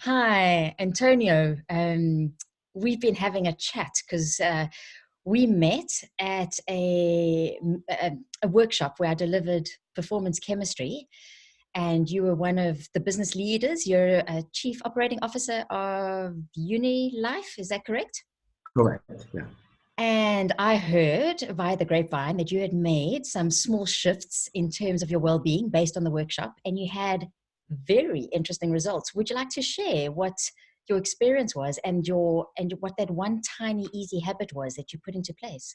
Hi, Antonio. We've been having a chat because we met at a workshop where I delivered performance chemistry, and you were one of the business leaders. You're a chief operating officer of Unilife, is that correct? Correct. Yeah. And I heard via the grapevine that you had made some small shifts in terms of your well-being based on the workshop, and you had very interesting results. Would you like to share what your experience was and what that one tiny easy habit was that you put into place?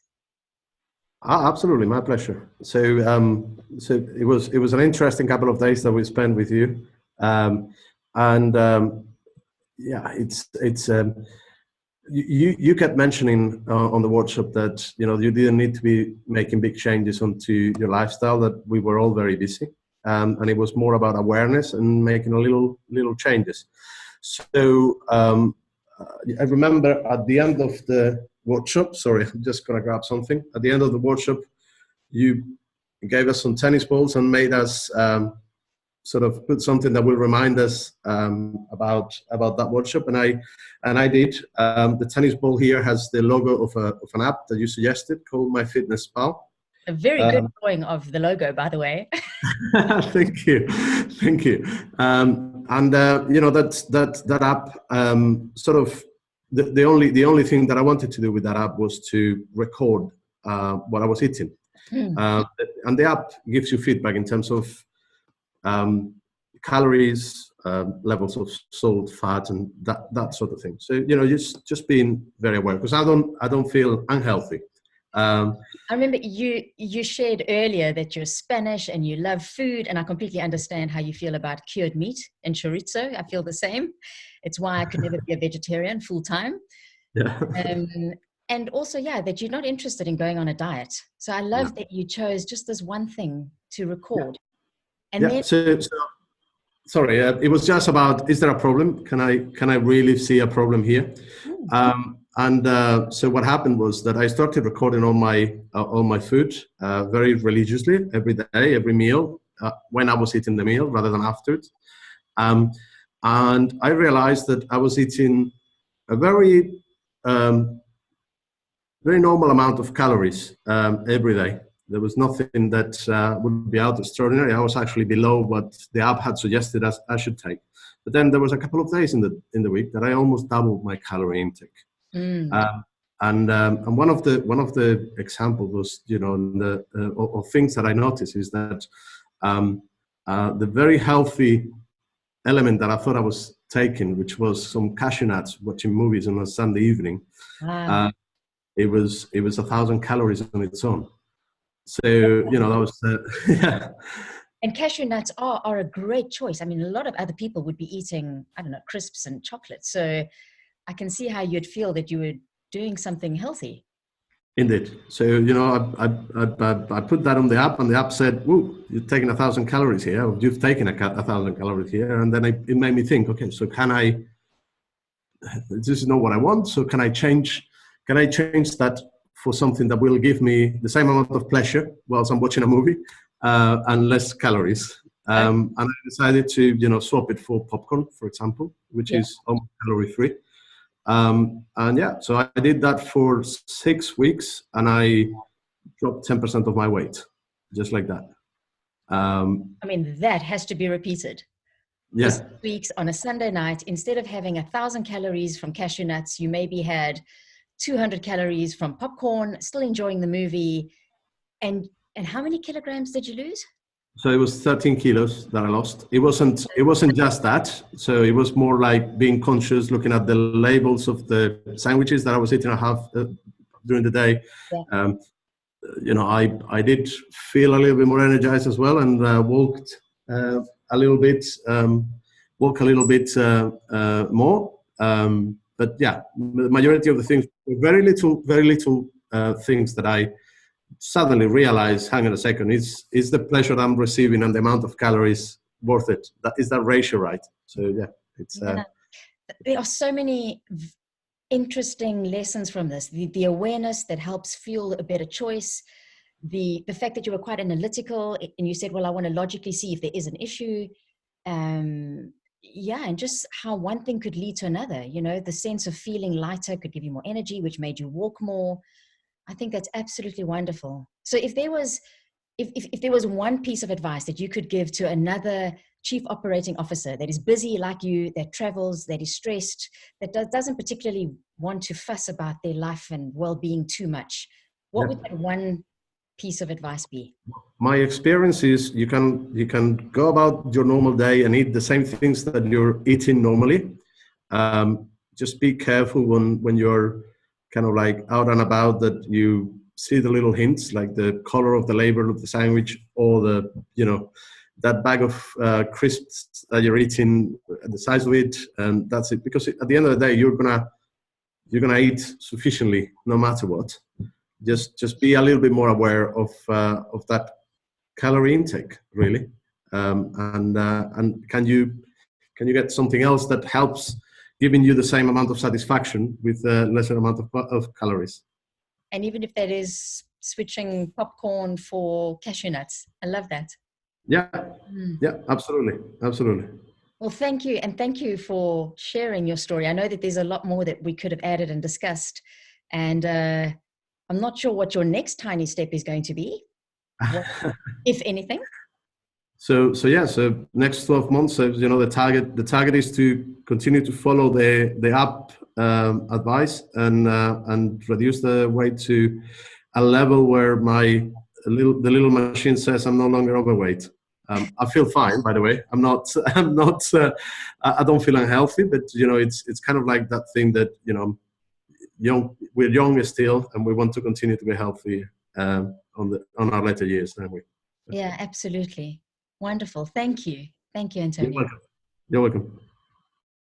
Absolutely, my pleasure. So it was an interesting couple of days that we spent with you, and yeah, it's you kept mentioning on the workshop that you didn't need to be making big changes onto your lifestyle. That we were all very busy, and it was more about awareness and making a little changes. So I remember at the end of the workshop, sorry, I'm just going to grab something. At the end of the workshop, you gave us some tennis balls and made us sort of put something that will remind us about that workshop. And I did. The tennis ball here has the logo of an app that you suggested called MyFitnessPal. A very good drawing of the logo, by the way. Thank you, thank you. And that app sort of the only thing that I wanted to do with that app was to record what I was eating. Mm. And the app gives you feedback in terms of calories, levels of salt, fat, and that sort of thing. So just being very aware, because I don't feel unhealthy. I remember you shared earlier that you're Spanish and you love food, and I completely understand how you feel about cured meat and chorizo. I feel the same. It's why I could never be a vegetarian full time. Yeah. And also, yeah, that you're not interested in going on a diet. So I Yeah. love that you chose just this one thing to Yeah. record. And Yeah. then, So sorry, it was just about, is there a problem? Can I really see a problem here? mm, So what happened was that I started recording all my food very religiously every day, every meal, when I was eating the meal rather than afterwards. Um, and I realized that I was eating a um, very normal amount of calories every day. There was nothing that would be out of extraordinary. I was actually below what the app had suggested as I should take. But then there was a couple of days in the week that I almost doubled my calorie intake. mm, Um, and one of the examples was, of things that I noticed is that the very healthy element that I thought I was taking, which was some cashew nuts, watching movies on a Sunday evening, wow. uh, it was 1,000 calories on its own. So that was yeah. And cashew nuts are a great choice. I mean, a lot of other people would be eating, I don't know, crisps and chocolates. So I can see how you'd feel that you were doing something healthy. Indeed. So I put that on the app, and the app said, "Woo, you've taken 1,000 calories here. Or you've taken 1,000 calories here." And then it made me think, okay, so can I? This is not what I want. So can I change? Can I change that for something that will give me the same amount of pleasure whilst I'm watching a movie and less calories? Oh, And I decided to swap it for popcorn, for example, which yeah. is almost calorie free. And yeah, so I did that for 6 weeks, and I dropped 10% of my weight, just like that. I mean, that has to be repeated. For Yeah, 6 weeks on a Sunday night, instead of having 1,000 calories from cashew nuts, you maybe had 200 calories from popcorn, still enjoying the movie. And and how many kilograms did you lose? so it was 13 kilos that I lost. It wasn't just that. So it was more like being conscious, looking at the labels of the sandwiches that I was eating. I have during the day. Yeah. Um, I did feel a little bit more energized as well, and walked a little bit, more. But yeah, the majority of the things, very little things that I suddenly realized, hang on a second, is the pleasure I'm receiving and the amount of calories worth it? Is that ratio right? So yeah, it's Yeah. There are so many interesting lessons from this. The awareness that helps fuel a better choice. The fact that you were quite analytical and you said, well, I want to logically see if there is an issue. Um, yeah, and just how one thing could lead to another. You know, the sense of feeling lighter could give you more energy, which made you walk more. I think that's absolutely wonderful. So if there was, if there was one piece of advice that you could give to another chief operating officer that is busy like you, that travels, that is stressed, that doesn't particularly want to fuss about their life and well-being too much, what would Yeah. that one piece of advice be? My experience is you can go about your normal day and eat the same things that you're eating normally. Just be careful when you're kind of like out and about, that you see the little hints, like the color of the label of the sandwich, or the, that bag of crisps that you're eating, the size of it, and that's it. Because at the end of the day, you're gonna eat sufficiently no matter what. Just be a little bit more aware of that calorie intake, really. And can you get something else that helps giving you the same amount of satisfaction with lesser amount of calories? And even if that is switching popcorn for cashew nuts, I love that. Yeah, Mm. yeah, absolutely, absolutely. Well, thank you. And thank you for sharing your story. I know that there's a lot more that we could have added and discussed. And I'm not sure what your next tiny step is going to be, what, if anything. So next 12 months, the target is to continue to follow the app advice, and reduce the weight to a level where the little machine says I'm no longer overweight. I feel fine, by the way. I'm not. I'm not. I don't feel unhealthy, but it's kind of like that thing that we're young still, and we want to continue to be healthy on our later years, don't we? Yeah, absolutely. Wonderful. Thank you. Thank you, You're Antonio. welcome. You're welcome.